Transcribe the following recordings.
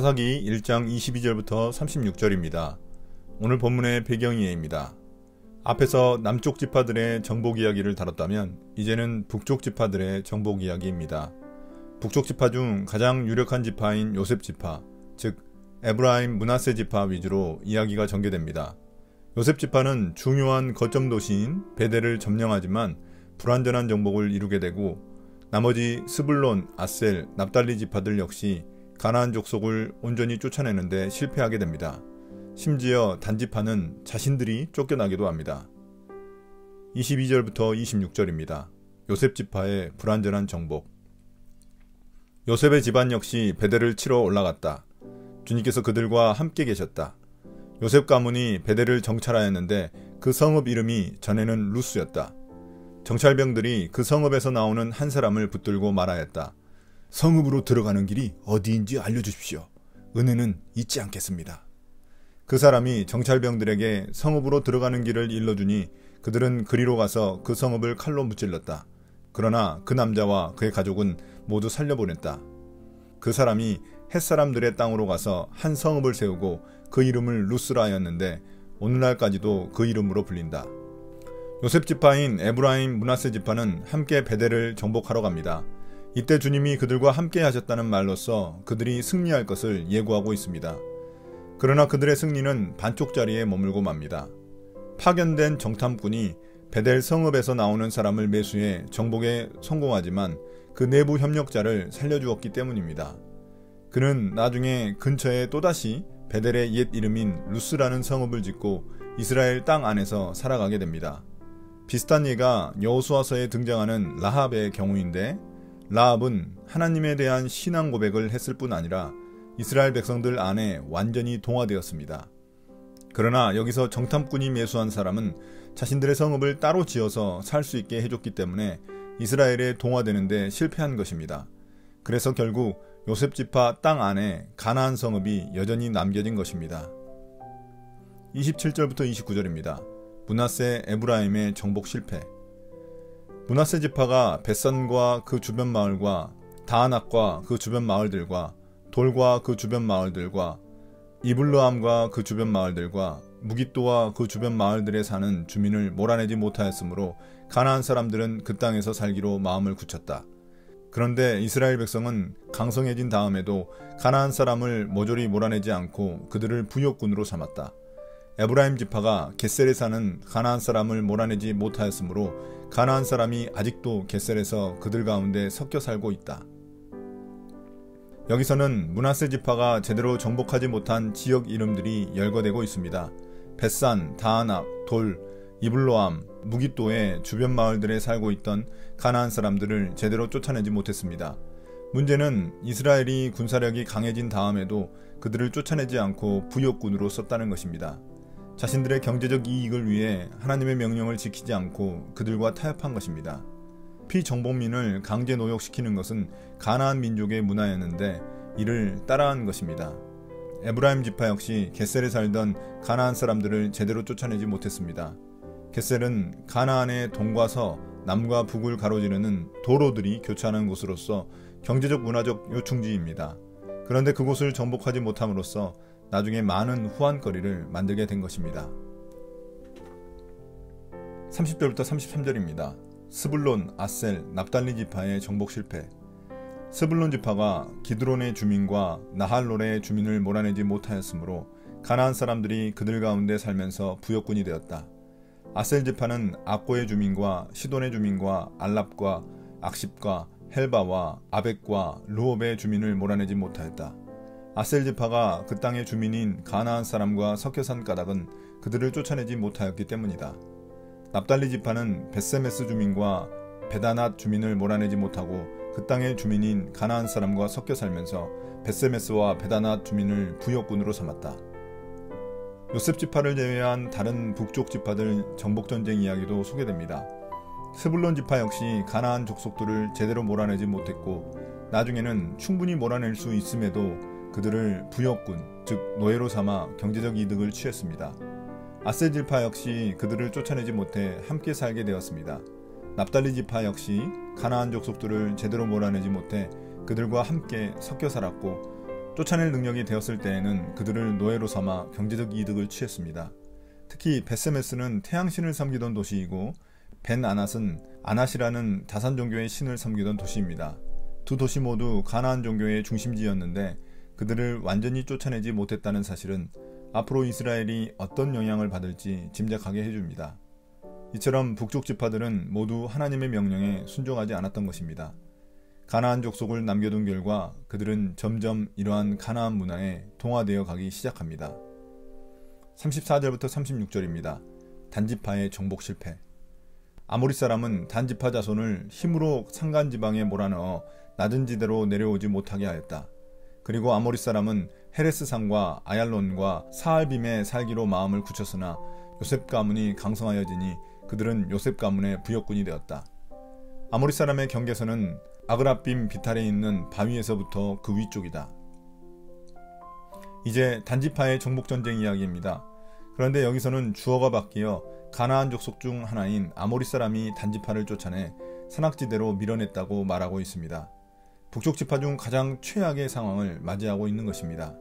사사기 1장 22절부터 36절입니다. 오늘 본문의 배경이에입니다. 앞에서 남쪽 지파들의 정복 이야기를 다뤘다면 이제는 북쪽 지파들의 정복 이야기입니다. 북쪽 지파 중 가장 유력한 지파인 요셉 지파, 즉 에브라임 므낫세 지파 위주로 이야기가 전개됩니다. 요셉 지파는 중요한 거점 도시인 베델을 점령하지만 불완전한 정복을 이루게 되고 나머지 스불론, 아셀, 납달리 지파들 역시 가나안 족속을 온전히 쫓아내는데 실패하게 됩니다. 심지어 단지파는 자신들이 쫓겨나기도 합니다. 22절부터 26절입니다. 요셉 지파의 불완전한 정복. 요셉의 집안 역시 베델을 치러 올라갔다. 주님께서 그들과 함께 계셨다. 요셉 가문이 베델을 정찰하였는데 그 성읍 이름이 전에는 루스였다. 정찰병들이 그 성읍에서 나오는 한 사람을 붙들고 말하였다. 성읍으로 들어가는 길이 어디인지 알려주십시오. 은혜는 잊지 않겠습니다. 그 사람이 정찰병들에게 성읍으로 들어가는 길을 일러주니 그들은 그리로 가서 그 성읍을 칼로 무찔렀다. 그러나 그 남자와 그의 가족은 모두 살려보냈다. 그 사람이 햇사람들의 땅으로 가서 한 성읍을 세우고 그 이름을 루스라 하였는데 오늘날까지도 그 이름으로 불린다. 요셉 지파인 에브라임 므낫세 지파는 함께 베델을 정복하러 갑니다. 이때 주님이 그들과 함께 하셨다는 말로써 그들이 승리할 것을 예고하고 있습니다. 그러나 그들의 승리는 반쪽짜리에 머물고 맙니다. 파견된 정탐꾼이 베델 성읍에서 나오는 사람을 매수해 정복에 성공하지만 그 내부 협력자를 살려주었기 때문입니다. 그는 나중에 근처에 또다시 베델의 옛 이름인 루스라는 성읍을 짓고 이스라엘 땅 안에서 살아가게 됩니다. 비슷한 예가 여호수아서에 등장하는 라합의 경우인데 라합은 하나님에 대한 신앙 고백을 했을 뿐 아니라 이스라엘 백성들 안에 완전히 동화되었습니다. 그러나 여기서 정탐꾼이 매수한 사람은 자신들의 성읍을 따로 지어서 살 수 있게 해줬기 때문에 이스라엘에 동화되는데 실패한 것입니다. 그래서 결국 요셉 지파 땅 안에 가나안 성읍이 여전히 남겨진 것입니다. 27절부터 29절입니다. 므낫세 에브라임의 정복 실패. 므낫세 지파가 벳산과 그 주변 마을과 다아낙과 그 주변 마을들과 돌과 그 주변 마을들과 이블르함과 그 주변 마을들과 무깃도와 그 주변 마을들에 사는 주민을 몰아내지 못하였으므로 가나안 사람들은 그 땅에서 살기로 마음을 굳혔다. 그런데 이스라엘 백성은 강성해진 다음에도 가나안 사람을 모조리 몰아내지 않고 그들을 부역군으로 삼았다. 에브라임 지파가 겟셀에 사는 가나안 사람을 몰아내지 못하였으므로 가나안 사람이 아직도 겟셀에서 그들 가운데 섞여 살고 있다. 여기서는 므낫세 지파가 제대로 정복하지 못한 지역 이름들이 열거되고 있습니다. 벳산, 다아낙, 돌, 이블로암, 무깃도의 주변 마을들에 살고 있던 가나안 사람들을 제대로 쫓아내지 못했습니다. 문제는 이스라엘이 군사력이 강해진 다음에도 그들을 쫓아내지 않고 부역군으로 썼다는 것입니다. 자신들의 경제적 이익을 위해 하나님의 명령을 지키지 않고 그들과 타협한 것입니다. 피정복민을 강제 노역시키는 것은 가나안 민족의 문화였는데 이를 따라한 것입니다. 에브라임 지파 역시 겟셀에 살던 가나안 사람들을 제대로 쫓아내지 못했습니다. 겟셀은 가나안의 동과 서, 남과 북을 가로지르는 도로들이 교차하는 곳으로서 경제적 문화적 요충지입니다. 그런데 그곳을 정복하지 못함으로써 나중에 많은 후환거리를 만들게 된 것입니다. 30절부터 33절입니다. 스불론, 아셀, 납달리 지파의 정복 실패. 스불론 지파가 기드론의 주민과 나할롤의 주민을 몰아내지 못하였으므로 가나안 사람들이 그들 가운데 살면서 부역군이 되었다. 아셀 지파는 악고의 주민과 시돈의 주민과 알랍과 악십과 헬바와 아벡과 르홉의 주민을 몰아내지 못하였다. 아셀 지파가 그 땅의 주민인 가나안 사람과 섞여 산 까닭은 그들을 쫓아내지 못하였기 때문이다. 납달리 지파는 벳세메스 주민과 베다낫 주민을 몰아내지 못하고 그 땅의 주민인 가나안 사람과 섞여 살면서 벳세메스와 베다낫 주민을 부역군으로 삼았다. 요셉 지파를 제외한 다른 북쪽 지파들 정복전쟁 이야기도 소개됩니다. 스불론 지파 역시 가나안 족속들을 제대로 몰아내지 못했고 나중에는 충분히 몰아낼 수 있음에도 그들을 부역군, 즉 노예로 삼아 경제적 이득을 취했습니다. 아셀 지파 역시 그들을 쫓아내지 못해 함께 살게 되었습니다. 납달리 지파 역시 가나안 족속들을 제대로 몰아내지 못해 그들과 함께 섞여 살았고 쫓아낼 능력이 되었을 때에는 그들을 노예로 삼아 경제적 이득을 취했습니다. 특히 벳세메스는 태양신을 섬기던 도시이고 벤 아낫은 아낫이라는 다산 종교의 신을 섬기던 도시입니다. 두 도시 모두 가나안 종교의 중심지였는데 그들을 완전히 쫓아내지 못했다는 사실은 앞으로 이스라엘이 어떤 영향을 받을지 짐작하게 해줍니다. 이처럼 북쪽 지파들은 모두 하나님의 명령에 순종하지 않았던 것입니다. 가나안 족속을 남겨둔 결과 그들은 점점 이러한 가나안 문화에 동화되어 가기 시작합니다. 34절부터 36절입니다. 단지파의 정복 실패. 아모리 사람은 단지파 자손을 힘으로 산간지방에 몰아넣어 낮은 지대로 내려오지 못하게 하였다. 그리고 아모리 사람은 헤레스산과 아얄론과 사알빔에 살기로 마음을 굳혔으나 요셉 가문이 강성하여지니 그들은 요셉 가문의 부역군이 되었다. 아모리 사람의 경계선은 아그라빔 비탈에 있는 바위에서부터 그 위쪽이다. 이제 단지파의 정복전쟁 이야기입니다. 그런데 여기서는 주어가 바뀌어 가나안 족속 중 하나인 아모리 사람이 단지파를 쫓아내 산악지대로 밀어냈다고 말하고 있습니다. 북쪽 지파 중 가장 최악의 상황을 맞이하고 있는 것입니다.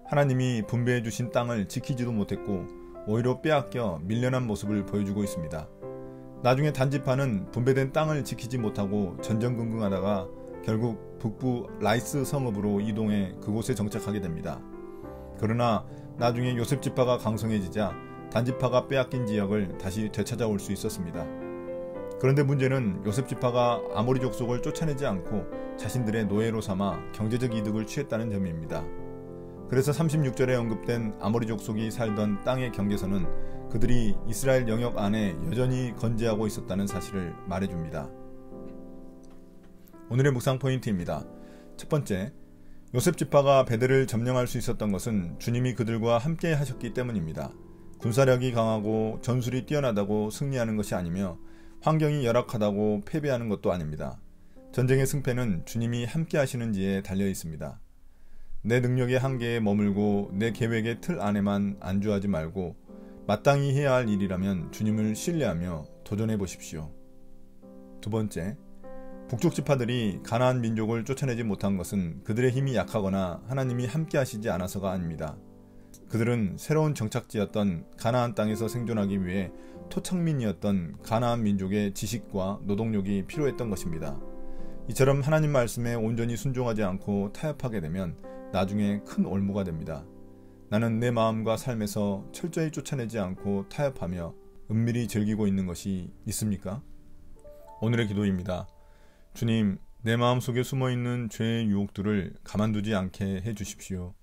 하나님이 분배해 주신 땅을 지키지도 못했고 오히려 빼앗겨 밀려난 모습을 보여주고 있습니다. 나중에 단지파는 분배된 땅을 지키지 못하고 전전긍긍하다가 결국 북부 라이스 성읍으로 이동해 그곳에 정착하게 됩니다. 그러나 나중에 요셉 지파가 강성해지자 단지파가 빼앗긴 지역을 다시 되찾아올 수 있었습니다. 그런데 문제는 요셉 지파가 아모리 족속을 쫓아내지 않고 자신들의 노예로 삼아 경제적 이득을 취했다는 점입니다. 그래서 36절에 언급된 아모리 족속이 살던 땅의 경계선은 그들이 이스라엘 영역 안에 여전히 건재하고 있었다는 사실을 말해줍니다. 오늘의 묵상 포인트입니다. 첫 번째, 요셉 지파가 베델을 점령할 수 있었던 것은 주님이 그들과 함께 하셨기 때문입니다. 군사력이 강하고 전술이 뛰어나다고 승리하는 것이 아니며 환경이 열악하다고 패배하는 것도 아닙니다. 전쟁의 승패는 주님이 함께 하시는지에 달려 있습니다. 내 능력의 한계에 머물고 내 계획의 틀 안에만 안주하지 말고 마땅히 해야 할 일이라면 주님을 신뢰하며 도전해 보십시오. 두 번째, 북쪽 지파들이 가나안 민족을 쫓아내지 못한 것은 그들의 힘이 약하거나 하나님이 함께 하시지 않아서가 아닙니다. 그들은 새로운 정착지였던 가나안 땅에서 생존하기 위해 토착민이었던 가나안 민족의 지식과 노동력이 필요했던 것입니다. 이처럼 하나님 말씀에 온전히 순종하지 않고 타협하게 되면 나중에 큰 올무가 됩니다. 나는 내 마음과 삶에서 철저히 쫓아내지 않고 타협하며 은밀히 즐기고 있는 것이 있습니까? 오늘의 기도입니다. 주님, 내 마음속에 숨어있는 죄의 유혹들을 가만두지 않게 해주십시오.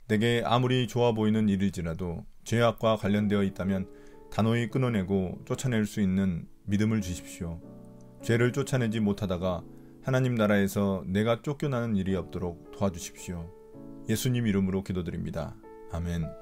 내게 아무리 좋아 보이는 일일지라도 죄악과 관련되어 있다면 단호히 끊어내고 쫓아낼 수 있는 믿음을 주십시오. 죄를 쫓아내지 못하다가 하나님 나라에서 내가 쫓겨나는 일이 없도록 도와주십시오. 예수님 이름으로 기도드립니다. 아멘.